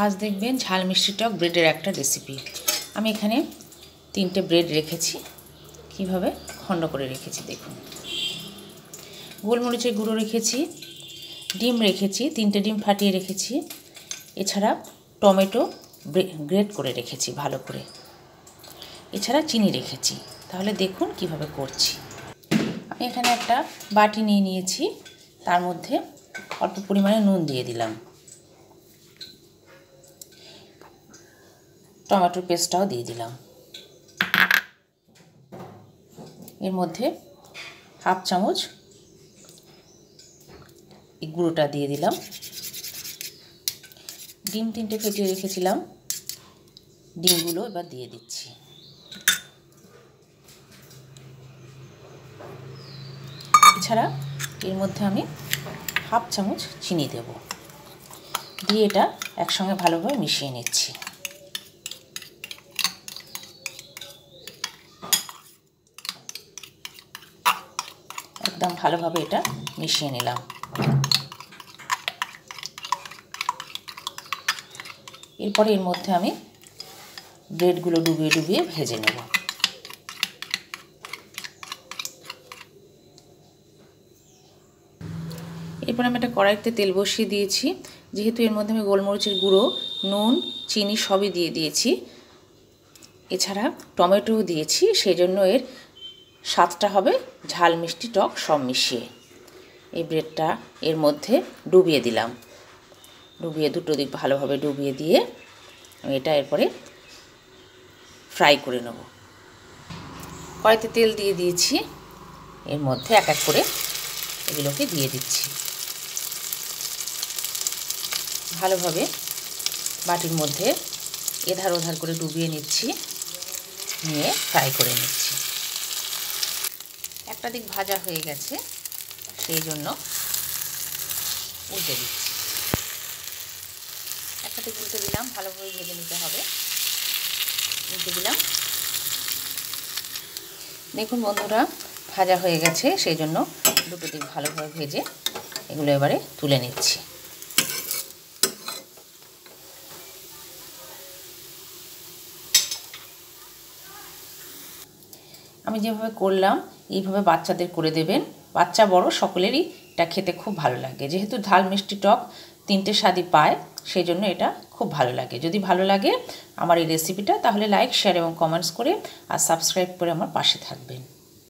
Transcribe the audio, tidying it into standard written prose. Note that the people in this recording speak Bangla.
আজ দেখবেন ঝাল মিষ্টি টক ব্রেডের একটা রেসিপি। আমি এখানে 3টে ব্রেড রেখেছি, কিভাবে খণ্ড করে রেখেছি দেখুন। গোলমরিচের গুঁড়ো রেখেছি, ডিম রেখেছি, 3টে ডিম ফাটিয়ে রেখেছি। এছাড়া টমেটো গ্রেট করে রেখেছি ভালো করে। এছাড়া চিনি রেখেছি। তাহলে দেখুন কিভাবে করছি। আমি এখানে একটা বাটি নিয়ে নিয়েছি, তার মধ্যে অল্প পরিমাণে নুন দিয়ে দিলাম, টমেটোর পেস্টটাও দিয়ে দিলাম। এর মধ্যে হাফ চামচ এই গুঁড়োটা দিয়ে দিলাম। ডিম 3টে ফেটিয়ে রেখেছিলাম, ডিমগুলো এবার দিয়ে দিচ্ছি। এছাড়া এর মধ্যে আমি হাফ চামচ চিনি দেব, দিয়ে এটা একসঙ্গে ভালোভাবে মিশিয়ে নিচ্ছি। একদম ভালোভাবে এটা মিশিয়ে নিলাম। এরপরে এর মধ্যে আমি ব্রেডগুলো ডুবিয়ে ডুবিয়ে ভেজে নেব। এরপর আমি একটা কড়াইতে তেল বসিয়ে দিয়েছি। যেহেতু এর মধ্যে আমি গোলমরিচের গুঁড়ো, নুন, চিনি সবই দিয়ে দিয়েছি, এছাড়া টমেটোও দিয়েছি, সেই জন্য এর স্বাদটা হবে ঝাল মিষ্টি টক সব মিশিয়ে। এই ব্রেডটা এর মধ্যে ডুবিয়ে দিলাম, ডুবিয়ে দুটো দিক ভালোভাবে ডুবিয়ে দিয়ে আমি এটা এরপরে ফ্রাই করে নেব। কড়াইতে তেল দিয়ে দিয়েছি, এর মধ্যে এক এক করে এগুলোকে দিয়ে দিচ্ছি। ভালোভাবে বাটির মধ্যে এধার ওধার করে ডুবিয়ে নিচ্ছি, নিয়ে ফ্রাই করে নিচ্ছি। একটা দিক ভাজা হয়ে গেছে, সেই জন্য উল্টে দিচ্ছি। একটা দিক উল্টে দিলাম, ভালোভাবে ভেজে নিতে হবে। উল্টে দিলাম। দেখুন বন্ধুরা, ভাজা হয়ে গেছে, সেই জন্য দুটো দিক ভালোভাবে ভেজে এগুলো এবারে তুলে নিচ্ছি। আমি যেভাবে করলাম এইভাবে বাচ্চাদের করে দেবেন। বাচ্চা বড় সকলেরই এটা খেতে খুব ভালো লাগে। যেহেতু ঝাল মিষ্টি টক 3টে স্বাদই পায়, সেই জন্য এটা খুব ভালো লাগে। যদি ভালো লাগে আমার এই রেসিপিটা, তাহলে লাইক, শেয়ার এবং কমেন্টস করে আর সাবস্ক্রাইব করে আমার পাশে থাকবেন।